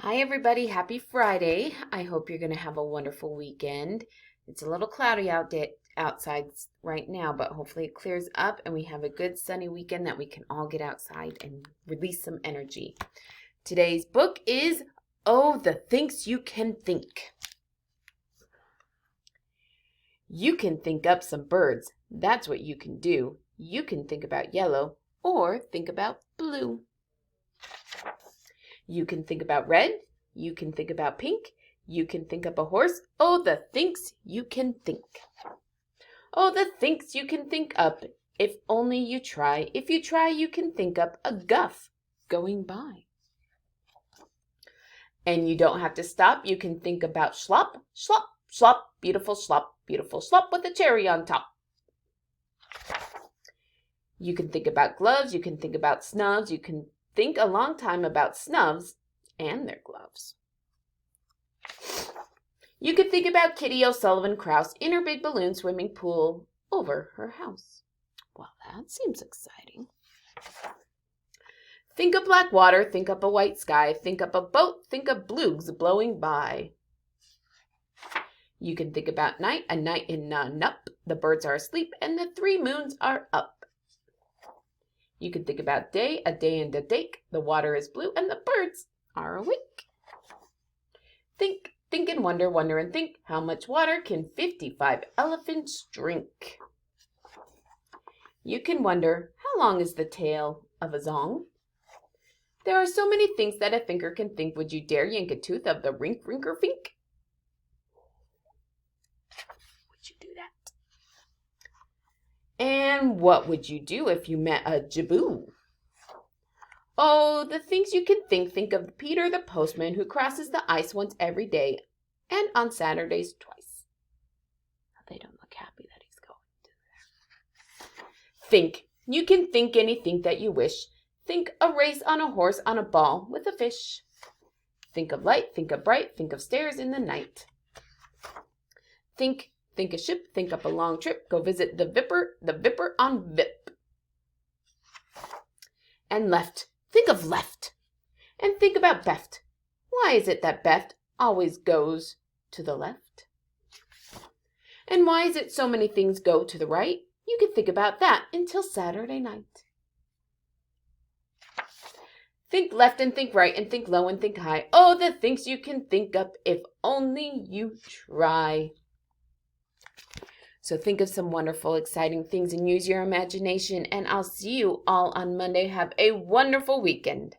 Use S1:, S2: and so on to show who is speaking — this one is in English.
S1: Hi, everybody. Happy Friday. I hope you're going to have a wonderful weekend. It's a little cloudy outside right now, but hopefully it clears up and we have a good sunny weekend that we can all get outside and release some energy. Today's book is Oh, the Things You Can Think. You can think up some birds. That's what you can do. You can think about yellow or think about blue. You can think about red. You can think about pink. You can think up a horse. Oh, the things you can think. Oh, the things you can think up. If only you try. If you try, you can think up a guff going by. And you don't have to stop. You can think about schlop, schlop, schlop, beautiful schlop with a cherry on top. You can think about gloves. You can think about snubs. You can think a long time about snubs and their gloves. You could think about Kitty O'Sullivan Krause in her big balloon swimming pool over her house. Well, that seems exciting. Think of black water, think up a white sky, think up a boat, think of blues blowing by. You can think about night, a night in Nup, the birds are asleep and the 3 moons are up. You can think about day, a day and a dake, the water is blue and the birds are awake. Think and wonder, wonder and think, how much water can 55 elephants drink? You can wonder, how long is the tail of a zong? There are so many things that a thinker can think. Would you dare yank a tooth of the rink, rinker, fink? Would you do that? And what would you do if you met a jaboo? Oh, the things you can think. Think of Peter the postman who crosses the ice once every day and on Saturdays twice. They don't look happy that he's going to there. Think. You can think anything that you wish. Think a race on a horse on a ball with a fish. Think of light, think of bright, think of stairs in the night. Think a ship, think up a long trip. Go visit the Vipper on Vip. And left. Think of left. And think about Beft. Why is it that Beft always goes to the left? And why is it so many things go to the right? You can think about that until Saturday night. Think left and think right and think low and think high. Oh, the things you can think up if only you try. So think of some wonderful, exciting things and use your imagination. And I'll see you all on Monday. Have a wonderful weekend.